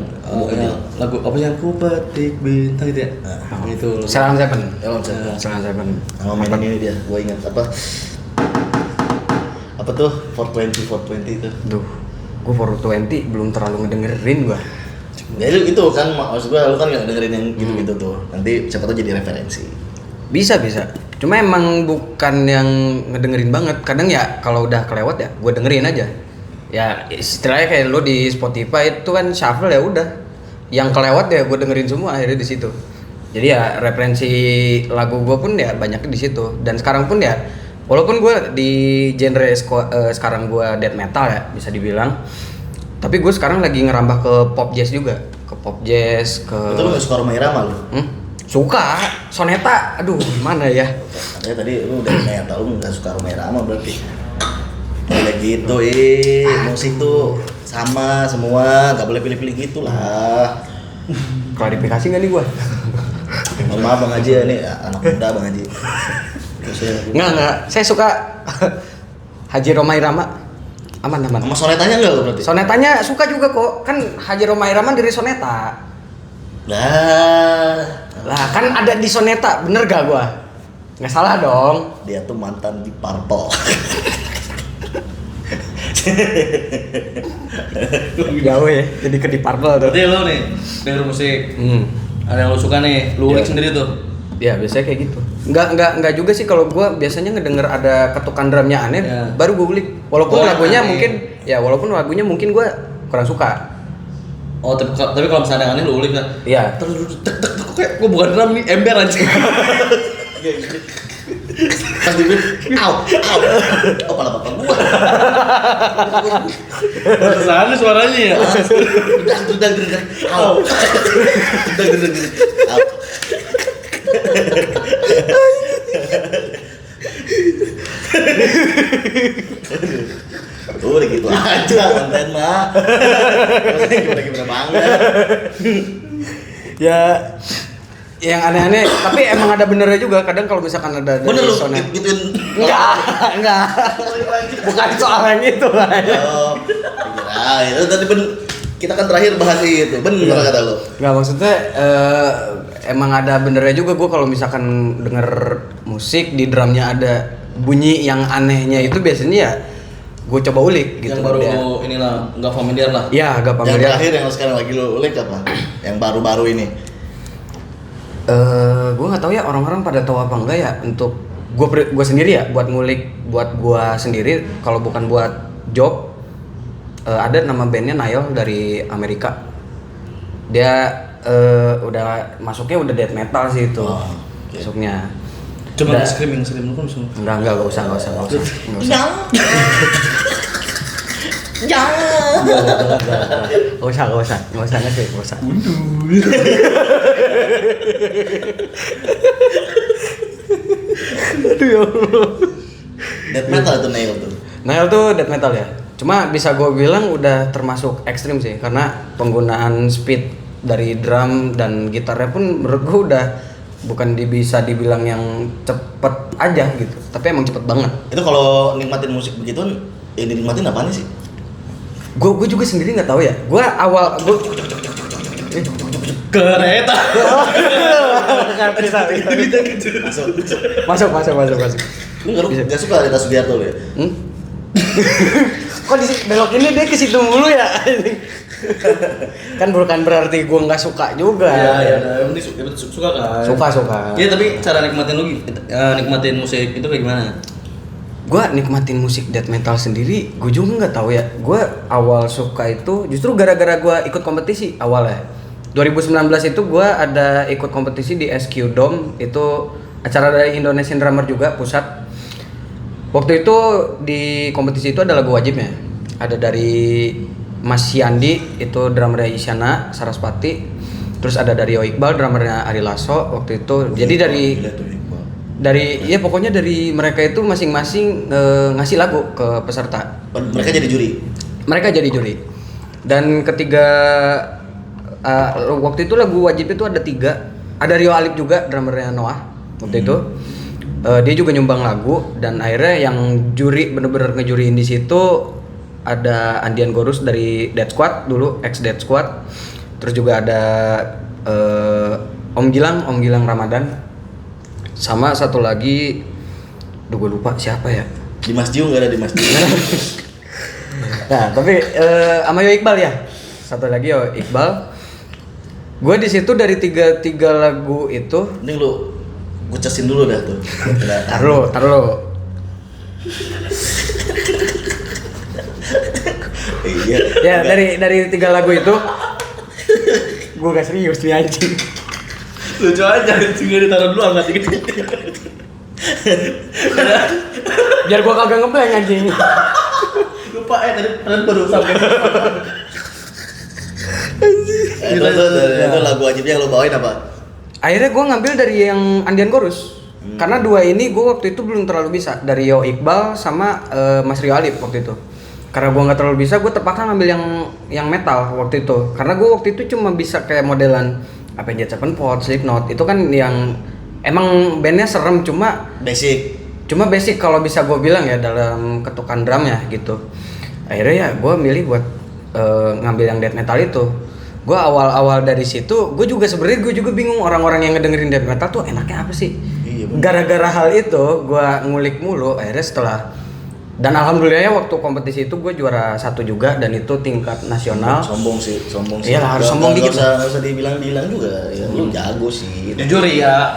Yang lagu apa yang ku petik bintang gitu ya. Itu. Selang Seven. Sama mainin ini dia, gua ingat apa tuh 420 itu. Duh, gue 420 belum terlalu ngedengerin gue. Ya itu kan maksud gua lu kan nggak dengerin yang gitu-gitu tuh. Nanti siapa tahu jadi referensi. Bisa. Cuma emang bukan yang ngedengerin banget. Kadang ya kalau udah kelewat ya gue dengerin aja. Ya istilahnya kayak lo di Spotify itu kan shuffle ya udah. Yang kelewat ya gue dengerin semua akhirnya di situ. Jadi ya referensi lagu gue pun ya banyaknya di situ. Dan sekarang pun ya walaupun gue di genre sekarang gue death metal ya bisa dibilang. Tapi gue sekarang lagi ngerambah ke pop jazz juga. Ke pop jazz, ke... Itu lu nggak suka Rhoma Irama lu? Suka, Soneta, aduh gimana ya? Katanya tadi lu udah metal, lu nggak suka Rhoma Irama berarti. Kayak gitu, musik tuh sama semua, nggak boleh pilih-pilih gitu lah. Klarifikasi nggak nih gua? Mohon maaf Bang Haji, ini anak muda Bang Haji. Nggak, saya suka Haji Rhoma Irama. Aman. Sama sonetanya enggak lu berarti? Sonetanya suka juga kok, kan Haji Rhoma Irama dari Soneta. Lah kan ada di Soneta, bener gak gua? Nggak salah dong. Dia tuh mantan di Purple. Jauh ya, jadi ke di Purple tuh. Berarti lo nih denger musik. Ada yang lo suka nih, lo ulik sendiri tuh. Ya biasanya kayak gitu. Enggak juga sih kalau gua biasanya ngedenger ada ketukan drumnya aneh, Ya. baru gua ulik. Walaupun lagunya mungkin gua kurang suka. Oh, tapi kalau misalnya aneh lo ulik kan. Iya. Terus tek kayak gua bukan drum nih, ember aja. Pas dibit, au. Oh, pala bapak gua. Sana suaranya ya. Dedang. Au. Dedang. Au. Udah gitu aja konten mah. Gimana banget. Ya yang aneh-aneh tapi emang ada benernya juga kadang kalau misalkan ada dari Bener lu sonet. gituin. Enggak. Bukan soal yang itu. Oh, itu tadi kita kan terakhir bahas itu. Bener kata lu. Enggak maksudnya emang ada benernya juga gue kalau misalkan denger musik di drumnya ada bunyi yang anehnya itu biasanya ya gue coba ulik gitu. Yang baru dia. inilah nggak familiar lah. Ya agak Yang familiar. terakhir yang sekarang lagi lu ulik apa? Yang baru-baru ini. Gue nggak tahu ya orang-orang pada tahu apa enggak ya untuk gue sendiri ya buat ngulik buat gue sendiri kalau bukan buat job ada nama bandnya Nile dari Amerika. Dia udah masuknya udah death metal sih itu. Oh, okay. Masuknya. Cuma Udah. screaming lu kan semua. Enggak usah. Jangan. Jangan. Enggak usah ngasih, enggak usah. Aduh ya Allah. Death metal itu Nail tuh. Nile tuh death metal ya. Cuma bisa gue bilang udah termasuk ekstrim sih karena penggunaan speed dari drum dan gitarnya pun menurut gue udah bukan bisa dibilang yang cepet aja gitu, tapi emang cepet banget. Itu kalau nikmatin musik begitu, yang dinikmatin apaan sih? Gue juga sendiri nggak tahu ya. Gue Kereta. masuk. Lu nggak suka Rita Sugiarto lu ya? Kok belok ini dia ke situ mulu ya? Kan bukan berarti gue nggak suka juga. Ya, yang penting suka kan. Suka. Iya, tapi cara nikmatin musik itu kayak gimana? Gue nikmatin musik death metal sendiri, gue juga nggak tahu ya. Gue awal suka itu justru gara-gara gue ikut kompetisi awalnya. 2019 itu gue ada ikut kompetisi di SQ Dome, itu acara dari Indonesian Drummer juga pusat. Waktu itu di kompetisi itu ada lagu wajibnya. Ada dari Mas Yandi, itu drummernya Isyana Saraspati. Terus ada dari Yo Iqbal, drummernya Ari Lasso waktu itu. Jadi ya pokoknya dari mereka itu masing-masing ngasih lagu ke peserta. Mereka jadi juri. Mereka jadi juri. Dan ketiga waktu itu lagu wajib itu ada 3. Ada Rio Alip juga, drummernya Noah waktu itu. Dia juga nyumbang lagu dan akhirnya yang juri bener-bener ngejuriin di situ ada Andian Gorus dari Dead Squad dulu, ex Dead Squad. Terus juga ada Om Gilang Ramadan. Sama satu lagi, gue lupa siapa ya. Dimas Jiung nggak ada Dimas Jiung. Nah, tapi sama Yo Iqbal ya. Satu lagi Yo Iqbal. Gue di situ dari tiga lagu itu. Ini lu kucesin dulu dah tuh. Taruh. Iya. Ya dari 3 lagu itu, gue gak serius nih anjing. Lucu aja, tinggal ditaruh dulu angkat dikit. Biar gue kagak ngeblank anjing. Lupa tadi baru sampai. Itu lagu wajibnya yang lu bawain apa? Akhirnya gue ngambil dari yang Andian Gorus. Karena 2 ini gue waktu itu belum terlalu bisa. Dari Yo Iqbal sama Mas Rio Alip waktu itu. Karena gue nggak terlalu bisa, gue terpaksa ngambil yang metal waktu itu. Karena gue waktu itu cuma bisa kayak modelan Avenged Sevenfold, Slipknot. Itu kan yang emang bandnya serem, cuma basic kalau bisa gue bilang ya dalam ketukan drumnya gitu. Akhirnya ya gue milih buat ngambil yang death metal itu. Gue awal dari situ, gue juga bingung orang-orang yang ngedengerin death metal tuh enaknya apa sih? Iya, Gara-gara hal itu, gue ngulik mulu. Akhirnya setelah dan alhamdulillah ya waktu kompetisi itu gue juara 1 juga dan itu tingkat nasional. Sombong sih. Iyalah, harus sombong dikit. Nggak usah dibilang juga. Ya lu jago sih. Jujur ya.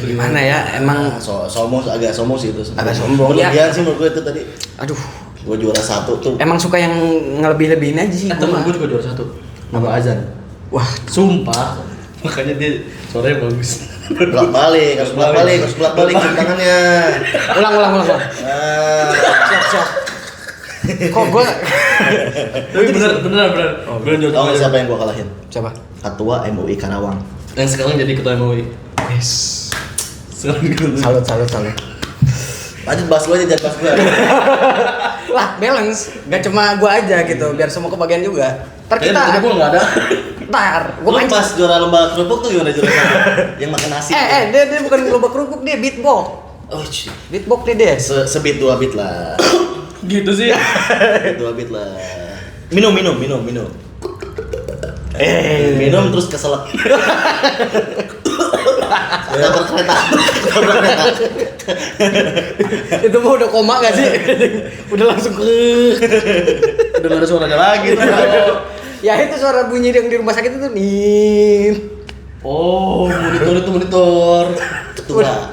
Gimana ya? Emang agak sombong sih itu. Agak sombong, ya. Berlebihan sih menurut gue itu tadi. aduh, Gue juara 1 tuh. emang suka yang ngelebih-lebihin aja sih. Temen gue juga juara 1. Nama Azan. Wah, Sumpah. Makanya dia suaranya bagus. Harus bolak balik cium tangannya. Ulang. Nah, Siap. Kok gua Tapi bener. tahu nggak siapa yang gua kalahin? Siapa? Ketua MUI Karawang. Yang sekarang jadi ketua MUI. Yes. Sekarang gitu. Salut. Lanjut bahas lu aja, jangan bahas gua. Lah, balance. Gak cuma gua aja gitu, biar semua kebagian juga. Ntar kita Kayaknya gua nggak ada. Ntar, Lu gua main. pas juara lomba kerupuk tuh gimana juara? Yang makan nasi. Dia bukan lomba kerupuk, dia beatbox. Oh, shit. Beatbox dia. Sebit 2 bit lah. Gitu sih. Sebit 2 bit lah. Minum. Minum terus keselak. Tabrak kereta. Itu mah udah koma gak sih? Udah langsung ke. Udah nggak ada suaranya lagi tuh. Ya itu suara bunyi yang di rumah sakit itu nih. Oh, monitor. Ketua.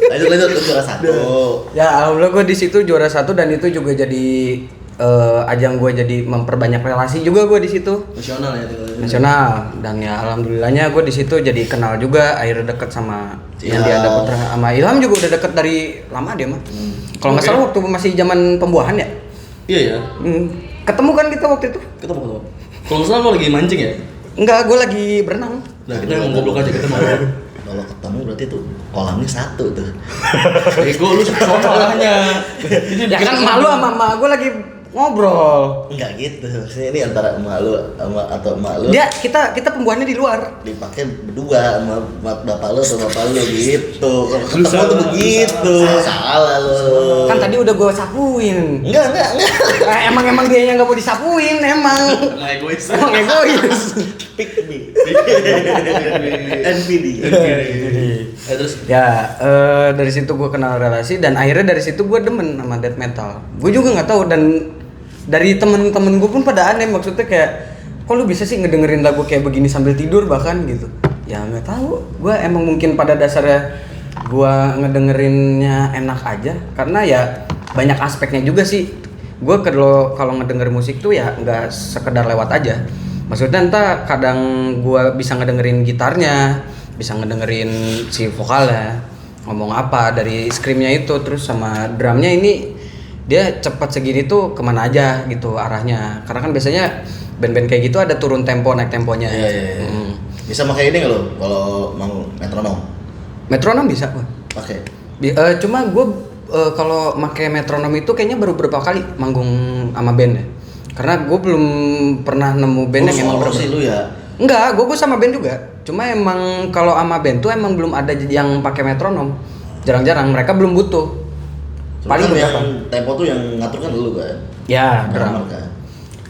Lanjut lu juara 1. Ya alhamdulillah gue di situ juara 1 dan itu juga jadi ajang gue jadi memperbanyak relasi juga gue di situ. Nasional ya tinggal. Nasional dan ya alhamdulillahnya gue di situ jadi kenal juga, akhirnya deket sama yang dia dapat sama Ilham juga udah deket dari lama dia mah. Kalau nggak salah waktu masih zaman pembuahan ya. Iya ya. Ketemu kan kita waktu itu? Ketemu. Kalau nggak salah lo lagi mancing ya? Enggak, gue lagi berenang. Nah kita yang goblok aja kita mau. Kalau ketemu berarti tuh kolamnya 1 tuh. Ego lu soalnya. Ya kan malu sama emak gue lagi ngobrol. Enggak gitu. Maksudnya ini antara emak lu atau emak lu. Dia kita pembuahannya di luar. Dipakai berdua sama bapak lu atau bapak lu gitu. Kalau ketemu tuh begitu. Salah lu. Kan tadi udah gue sapuin. Enggak. Emang dianya nggak mau disapuin emang. Emang egois. Emang egois. Pick me. NPD. Terus Ya dari situ gue kenal relasi dan akhirnya dari situ gue demen sama death metal. Gue juga nggak tahu dan dari temen-temen gue pun pada aneh, maksudnya kayak kok lu bisa sih ngedengerin lagu kayak begini sambil tidur bahkan gitu. Ya nggak tahu, gue emang mungkin pada dasarnya gue ngedengerinnya enak aja karena ya banyak aspeknya juga sih. Gue kalau ngedenger musik tuh ya nggak sekedar lewat aja. Maksudnya entah kadang gue bisa ngedengerin gitarnya, bisa ngedengerin si vokalnya ngomong apa dari screamnya itu, terus sama drumnya ini dia cepat segini tuh kemana aja gitu arahnya. Karena kan biasanya band-band kayak gitu ada turun tempo naik temponya. Iya. Bisa pakai ini nggak lo kalau mau metronom? Metronom bisa gua. Oke. Cuma gue kalau pakai metronom itu kayaknya baru beberapa kali manggung sama band ya. Karena gue belum pernah nemu band yang emang sih lu ya. Enggak, gue sama band juga. Cuma emang kalau sama band tuh emang belum ada yang pakai metronom. Jarang-jarang, mereka belum butuh. Paling Kan berapa? yang tempo tuh yang ngatur kan lu kan. Ya, Drummer drum. kan.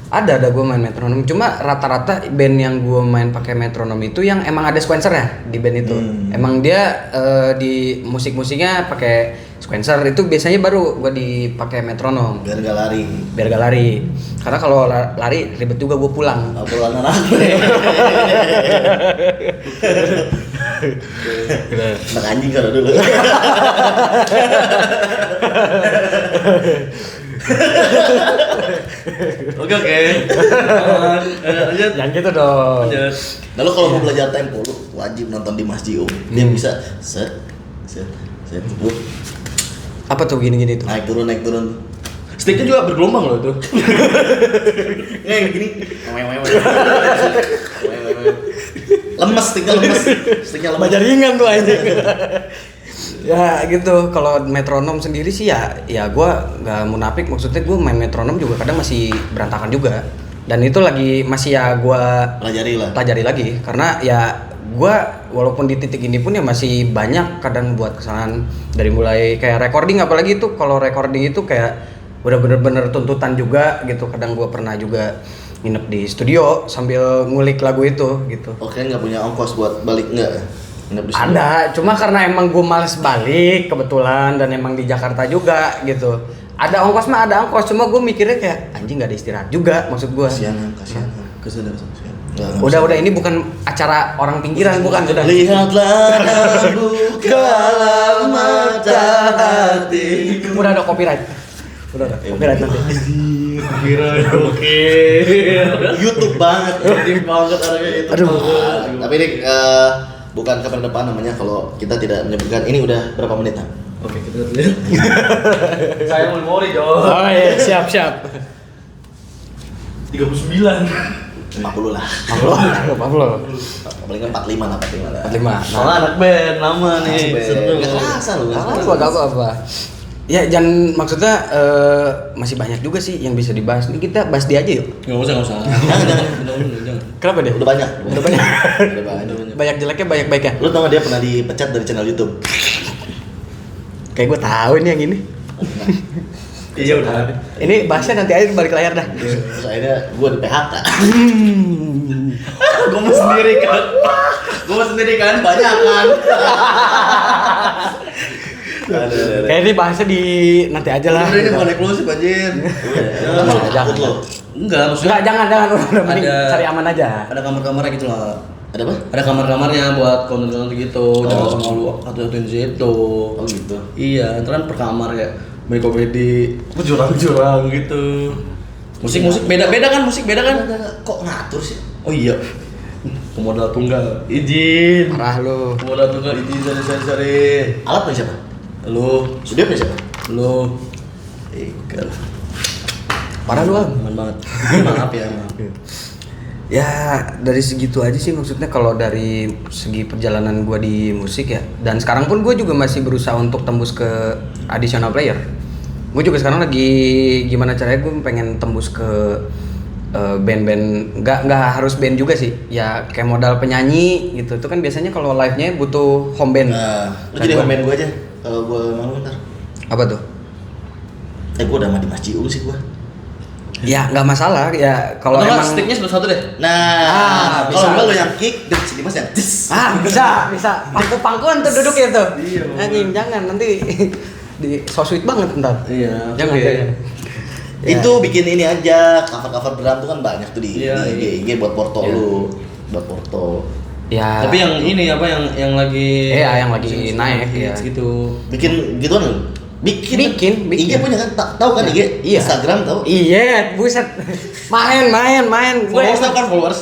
Ada gue main metronom. Cuma rata-rata band yang gue main pakai metronom itu yang emang ada sequencer ya di band itu. Emang dia di musik-musiknya pakai sequencer itu biasanya baru gue dipakai metronom. Biar gak lari. Biar gak lari. Karena kalau lari ribet juga gue pulang. Pulang anak. Anak anjing kalau dulu. Oke. Lanjut. Yang gitu dong. Lanjut. Lalu kalau mau belajar tempo lu wajib nonton di Mas Jiung. Dia bisa set. Apa tuh gini-gini tuh? Naik turun. Sticknya juga bergelombang loh itu. Nggak yang gini. Lemes, sticknya lemes. Bajaringan tuh aja. Ya gitu. Kalau metronom sendiri sih ya gue nggak munafik, maksudnya gue main metronom juga kadang masih berantakan juga. Dan itu lagi masih ya gue pelajari lagi karena ya gue walaupun di titik ini pun ya masih banyak kadang buat kesalahan dari mulai kayak recording, apalagi itu kalau recording itu kayak udah bener-bener tuntutan juga gitu. Kadang gue pernah juga nginep di studio sambil ngulik lagu itu gitu. Oke, nggak punya ongkos buat balik nggak? Nginep di studio? Ada, cuma karena emang gue males balik kebetulan dan emang di Jakarta juga gitu. Ada ongkos mah ada ongkos, cuma gue mikirnya kayak anjing nggak ada istirahat juga maksud gue. Kasihan. Udah ini bukan acara orang pinggiran, bukan udah. Lihatlah bukalah mata hatiku. Udah ada copyright. Udah. Copyright nanti. Kira oke. YouTube banget. Jadi banget anaknya itu. Aduh. Tapi ini bukan kabar depan namanya kalau kita tidak menyebutkan. Ini udah berapa menit? Oke, kita lihat. Saya memori, Jo. Oh iya, siap. 39. 50 lah. Pablo. Paling kan 45 lah, 45 lah. 45. Soalnya anak band lama nih. Seru. Gak kerasa lu kan. Apa? Ya jangan maksudnya masih banyak juga sih yang bisa dibahas. Ini kita bahas dia aja yuk. Enggak usah. Jangan. Kenapa dia? Udah banyak. Udah banyak. Udah banyak. Banyak jeleknya, banyak baiknya. Lu tau gak dia pernah dipecat dari channel YouTube? Kayak gue tahu ini yang ini. Iya udah. Ini bahasnya nanti aja balik layar dah. Terus akhirnya gue di PHK. Gue mau sendiri kan. Banyak kan. Ada. Kayak ini bahasnya di nanti aja lah. Ini bukan eksklusif anjir. Takut lo. Enggak, maksudnya Jangan udah mending Ada- cari aman aja. ada kamar-kamarnya gitu lah. Ada apa? Ada kamar-kamarnya buat konten-konten gitu. Jangan semua lu satu-satuin di situ. Oh gitu. Iya, itu kan per kamar ya. Main komedi, jurang-jurang gitu. Musik beda-beda kan? Musik beda kan? Kok ngatur sih? Oh iya. Pemodal tunggal. Izin. Parah lu. Pemodal tunggal izin sari. Alat punya siapa? Lu, Studio punya siapa? lu. Ikan. Parah lu, Am. Aman banget. Maaf ya, maaf. Ya dari segitu aja sih maksudnya kalau dari segi perjalanan gue di musik ya. Dan sekarang pun gue juga masih berusaha untuk tembus ke additional player. Gue juga sekarang lagi gimana caranya gue pengen tembus ke band-band, nggak harus band juga sih. Ya kayak modal penyanyi gitu. Itu kan biasanya kalau live-nya butuh home band. Nah, lu Nah, jadi gua- komen gue aja. Kalau gue mau ntar. Apa tuh? Gue udah sama Dimas Ciu sih gue. Ya nggak masalah ya kalau Atau nggak, emang sticknya satu deh. Nah, bisa. kalau enggak lu yang kick, dan si Dimas yang dis. bisa pangku-pangkuan tuh duduk itu. Iya, Anjing jangan nanti di so sweet banget ntar. Iya, Jangan. oke. jangan. Ya. Itu bikin ini aja, cover-cover drum tuh kan banyak tuh di Iya, IG buat porto Iya. lu. Buat porto. Ya. Tapi yang ini apa yang lagi Iya, yang lagi naik, hits iya. gitu. Bikin gituan lu? Bikin. IG punya kan? Tahu kan IG? Iya. Instagram tahu? Iya, buset. Main. Followers kan followers.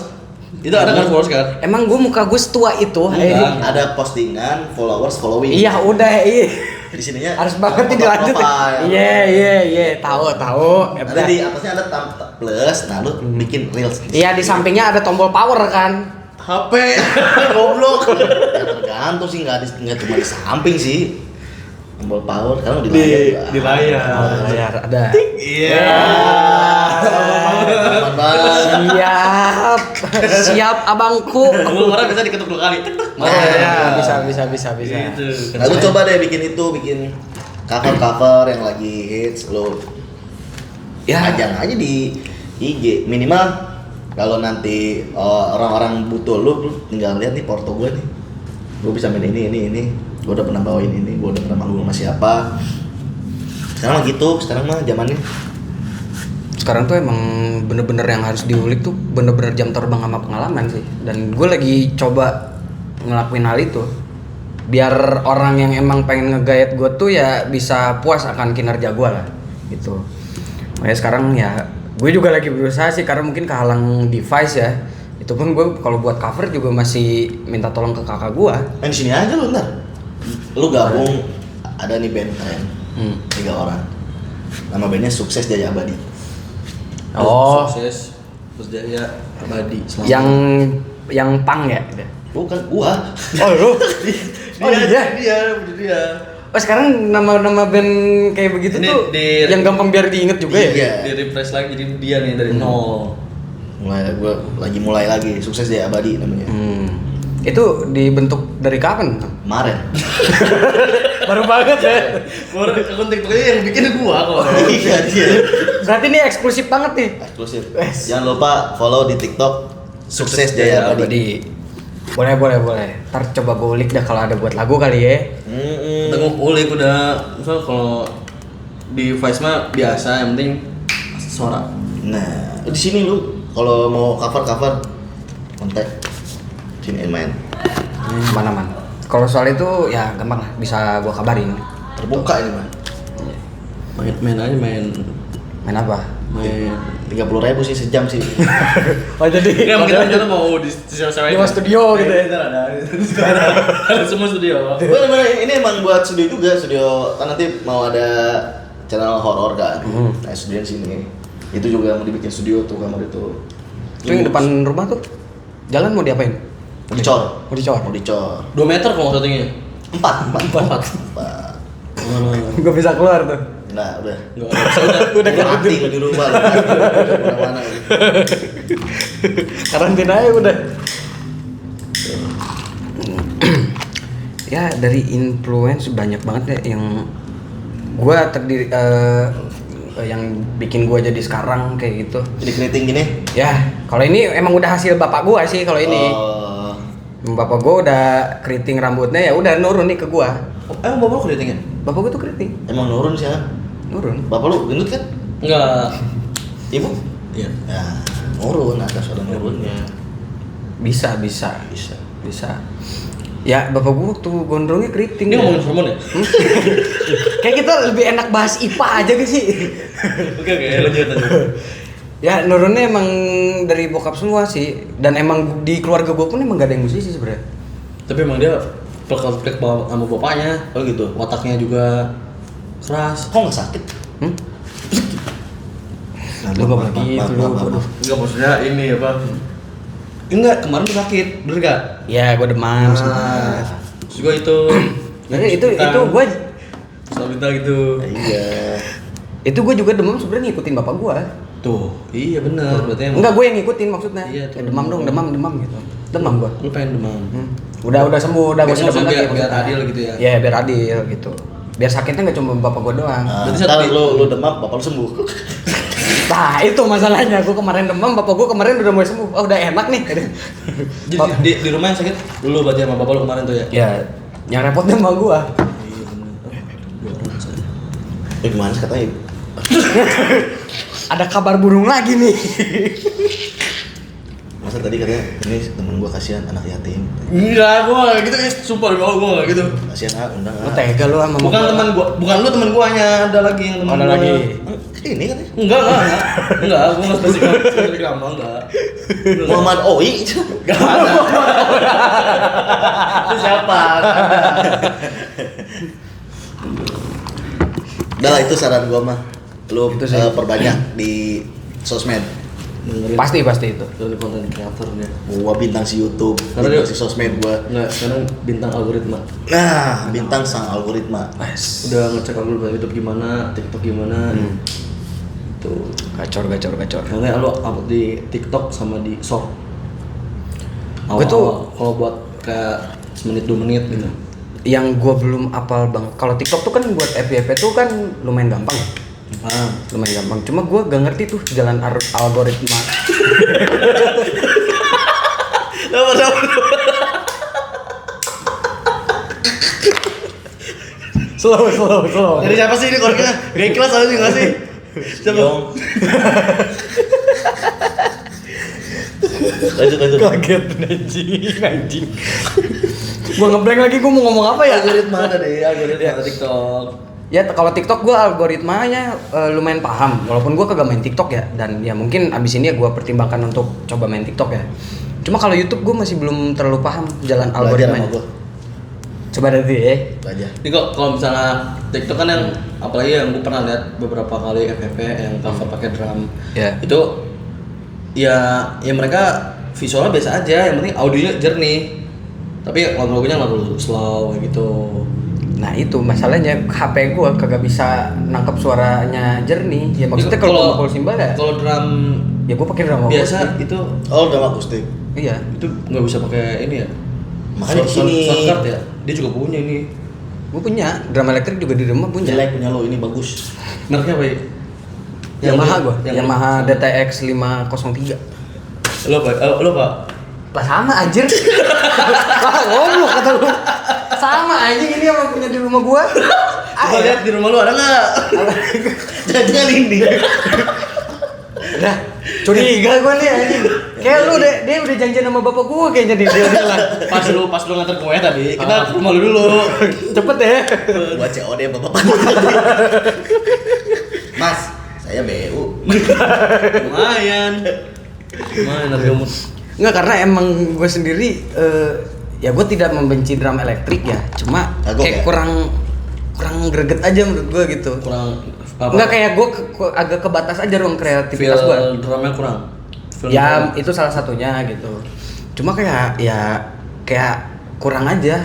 Itu ada kan followers kan? Emang gue muka gue setua itu. Enggak. Ada postingan, followers, following. Iya, udah iya. Di sininya Harus banget foto dilanjut. profile. Iya, tahu. Nanti di atasnya ada plus, nah lu bikin reels. Iya, di sampingnya ada tombol power kan. HP goblok. Ya tergantung sih, nggak cuma di samping sih. Tombol power sekarang di layar. juga. di layar. Oh, layar ada. Iya. Aman banget. Siap abangku. Lu orang bisa diketuk 2 kali. Tek, tek. Oh iya, bisa. Gitu. Nah, lu coba deh bikin cover yang lagi hits lu. Ya. Ajang aja di IG minimal. Kalau nanti orang-orang butuh lu tinggal lihat nih porto gue nih. Gue bisa main ini. Gue udah pernah bawain ini, gue udah pernah manggung sama siapa. Sekarang mah gitu, sekarang mah zamannya. Sekarang tuh emang bener-bener yang harus diulik tuh bener-bener jam terbang sama pengalaman sih. Dan gue lagi coba ngelakuin hal itu biar orang yang emang pengen ngegayat gue tuh ya bisa puas akan kinerja gue lah gitu. Makanya sekarang ya gue juga lagi berusaha sih karena mungkin kehalang device ya. Itu pun gue kalau buat cover juga masih minta tolong ke kakak gue. Main di sini aja lu ntar. Lu gabung, ada nih band keren, 3 orang. Nama bandnya Sukses Jaya Abadi. Oh, Sukses terus Jaya Abadi. Selamat. yang pang ya? Bukan gua. Oh lu? Oh iya? Dia. Oh sekarang nama-nama band kayak begitu Ini tuh di- yang gampang biar diinget juga ya? Iya. Di refresh lagi jadi dia nih dari nol. Gua mulai lagi Sukses Jaya Abadi namanya. Itu dibentuk dari kapan? Kemarin. Baru banget ya? Baru akun TikToknya yang bikin gua kok. Iya dia. Berarti ini eksklusif banget nih. Eksklusif. Wes. Jangan lupa follow di TikTok Sukses Jaya Abadi. Boleh. Ntar coba gue ulik dah kalau ada buat lagu kali ya. Kita ngulik udah, misal kalau di Vice mah biasa, yang penting suara. Nah, di sini lu kalau mau cover kontak sini main. Mana-mana. Kalau soal itu ya gampang lah, bisa gue kabarin. Terbuka ini mah. Main aja main apa? 30.000 sih sejam sih. Oh jadi Enggak mungkin rencana mau di sewa-sewain. Di studio gitu ya? Ada semua studio. Bener-bener ini emang buat studio juga, studio kan nanti mau ada channel horor kan. Nah, studio di sini. Itu juga mau dibikin studio tuh kamar itu. Itu yang depan rumah tuh jalan mau diapain? Mau dicor. Mau dicor. Mau dicor. 2 meter kok nggak tingginya. 4. Gak bisa keluar tuh. Nah, udah. Enggak Udah mati lu di rumah lu. Mana-mana. Karantina aja udah. Ya dari influence banyak banget ya yang gua terdiri yang bikin gua jadi sekarang kayak gitu. Jadi keriting gini. Ya, kalau ini emang udah hasil bapak gua sih kalau ini. Oh. Bapak gua udah keriting rambutnya ya udah nurun nih ke gua. Emang bapak lu keritingnya? Bapak gua tuh keriting. Emang nurun sih, Han? Nurun. Bapak lu gendut kan? Enggak. Ibu? Iya. Ya, nurun, ada suara nurunnya. Bisa. Ya, bapak gua tuh gondrongnya keriting. Ini ya. ngomongin hormon ya? Kayak kita lebih enak bahas IPA aja gak sih? Oke, lanjut. Ya nurunnya emang dari bokap semua sih. Dan emang di keluarga gua pun emang gak ada yang musisi sebenarnya. Tapi emang dia plek banget sama bapaknya. Oh gitu. Wataknya juga keras. Kok nggak sakit? Lu gak boleh gitu lu. Enggak maksudnya ini apa? Enggak, kemarin tuh sakit, bener gak? Ya gua demam semua. Terus juga itu. itu gua selalu minta gitu. Iya. itu gua juga demam sebenarnya ngikutin bapak gua. Tuh, iya bener. Berarti emang. Enggak, gua yang ngikutin maksudnya. Iya, tuh. Demam dong, demam gitu. Demam gua. Lu pengen demam. Udah sembuh, udah gua Biar demam biar- lagi. biar maksudnya. adil gitu ya? Iya, biar adil gitu. Biar sakitnya nggak cuma bapak gua doang. Nah, Berarti ntar satu- lu demam, bapak lu sembuh. Nah, itu masalahnya. Gua kemarin demam, bapak gua kemarin udah mulai sembuh. Oh, udah enak nih. Jadi di rumah yang sakit lu berarti sama bapak lu kemarin tuh ya? Ya, yang repotnya sama gua. Iya bener. Dua orang saya. Gimana sih katanya? Ada kabar burung lagi nih. Masa tadi katanya ini temen gua kasihan anak yatim. Enggak, gua enggak gitu, sumpah demi Allah gua enggak gitu. Kasihan undang Lu tega lu sama Bukan gua. teman gua, bukan lu teman guanya, ada lagi yang teman Ada gua. lagi. Ini katanya. Enggak, gua enggak spesifik nama, enggak. Muhammad Oi. Enggak ada. Itu siapa? Udah lah, itu saran gua mah. Lu Itu sih. perbanyak di sosmed. Pasti itu. Dari konten kreator dia. Gua bintang si YouTube, Karena bintang dia- si sosmed gua. Enggak, sekarang bintang algoritma. Nah, bintang sang algoritma. Udah ngecek algoritma YouTube gimana, TikTok gimana. Tuh. Gacor. Karena lu upload di TikTok sama di Shop. Gua tuh- Kalau buat kayak semenit 2 menit gitu. Yang gua belum apal bang. Kalau TikTok tuh kan buat FYP tuh kan lumayan gampang. Paham. Lumayan gampang. Cuma gua gak ngerti tuh jalan algoritma. Slow. Dari siapa sih ini kornya? Gak ikhlas aja nggak sih? Siapa? Lanjut. Kaget anjing. Gua ngeblank lagi, gua mau ngomong apa ya? Algoritma tadi, algoritma TikTok. Ya kalau TikTok gua algoritmanya lumayan paham, walaupun gua kagak main TikTok ya, dan ya mungkin abis ini ya gua pertimbangkan untuk coba main TikTok ya. Cuma kalau YouTube gua masih belum terlalu paham jalan Belajar sama algoritmanya. gua. Coba nanti ya. Belajar. Ini kok kalau misalnya TikTok kan yang apalagi yang gue pernah lihat beberapa kali FFP yang cover pakai drum. Ya. Itu ya mereka visualnya biasa aja, yang penting audionya jernih. Tapi lagu-lagunya lagu slow kayak gitu. Nah itu masalahnya HP gua kagak bisa nangkep suaranya jernih. Ya maksudnya kalau mukul simbal ya. Kalau drum Ya gua pakai drum biasa akustik. itu Oh, udah akustik. Iya. itu nggak bisa pakai ini ya. Makanya di sini Shortcut ya. Dia juga punya ini. Gua punya drum elektrik juga di rumah punya. jelek punya lo, ini bagus. Mereknya apa ya? Yamaha gua. yang- Yamaha DTX 503. Lo Pak? Lo Pak? Lah sama anjir. Lah ngomong kata lu. Sama anjing ini yang punya di rumah gua. Coba lihat di rumah lu ada nggak? Jangan ini. Udah curiga gua nih anjing. Kayak lu dia udah janjian sama bapak gua kayaknya di dia lah. Pas lu nganter kue tadi, kita ke rumah lu dulu. Cepet ya. Buat COD bapak. Mas, saya BU. Lumayan harga Enggak, karena emang gue sendiri ya gue tidak membenci drum elektrik ya, cuma Agak kayak ya? kurang greget aja menurut gue gitu. kurang apa? Enggak, kayak gue agak kebatas aja ruang kreativitas gue. Feel drumnya kurang. Ya itu salah satunya gitu. Cuma kayak kurang aja,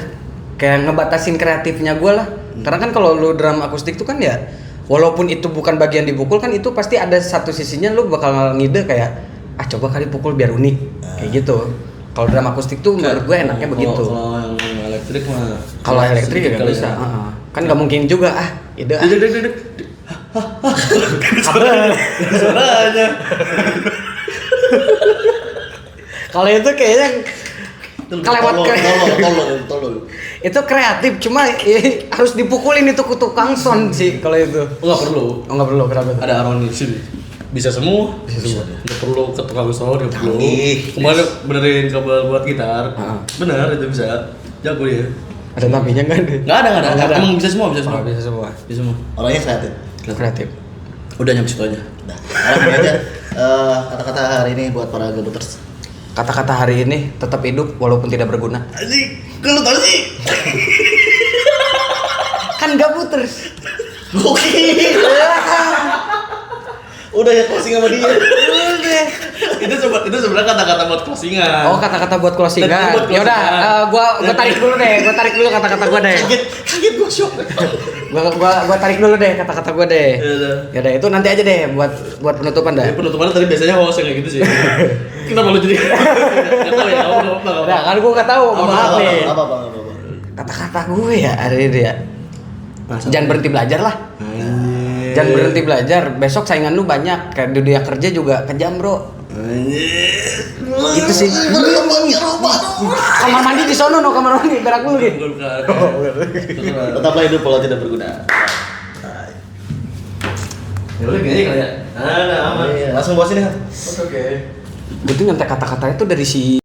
kayak ngebatasin kreatifnya gue lah. Karena kan kalau lu drum akustik tuh kan ya, walaupun itu bukan bagian dipukul kan itu pasti ada satu sisinya lu bakal ngide kayak coba kali pukul biar unik kayak gitu. Kalau drum akustik tuh menurut gue enaknya begitu. Kalau yang elektrik mah. Kalau elektrik ya nggak bisa. Kan nggak mungkin juga ide. Suaranya. Kalau itu kayaknya kelewat Tolong. itu kreatif, cuma harus dipukulin itu ke tukang sound sih kalau itu. Enggak perlu. Oh nggak perlu, kenapa tuh? Ada aron di sini. Bisa semua. Nggak perlu ke tukang sound, nggak perlu. Canggih. Kemarin benerin kabel buat gitar. Bener itu bisa. Jago dia. Ada tapinya nggak deh? Nggak ada. Emang bisa semua, bisa Oh, semua. bisa semua. Bisa semua. Orangnya kreatif. Kreatif. Udah nyampe situ aja. Nah, langsung aja. Kata-kata hari ini buat para gebuters. Kata-kata hari ini tetap hidup walaupun tidak berguna. Anjing, kalau tau sih. Kan gabuters. Gokil. Udah ya closing sama dia. Udah. Itu sebenarnya kata-kata buat closingan. Oh, kata-kata buat closingan. Kata-kata buat Ya udah, closingan. gua tarik dulu deh. Gua tarik dulu kata-kata gua deh. Kaget gua shock. Gua tarik dulu deh kata-kata gua deh. Ya udah. Ya udah, itu nanti aja deh buat penutupan dah. Ya, penutupannya tadi biasanya host yang kayak gitu sih. Kenapa lu jadi? Gak tau ya, apa. Nah, kan gua nggak tahu, mohon maaf nih. Apa. Kata-kata gue ya hari ini ya. Masa? Jangan berhenti belajar lah. Anjir. Jangan berhenti belajar. Besok saingan lu banyak. Kayak di dunia kerja juga kejam, Bro. Anjir. Gitu sih. Kamar mandi di sono, no kamar mandi. Berak dulu gitu. Bukan. Tetaplah hidup walau tidak berguna. Ya udah gini kali ya. Ada aman. Langsung bawa sini kan. Oke. Gue tuh nyontek kata-katanya tuh dari si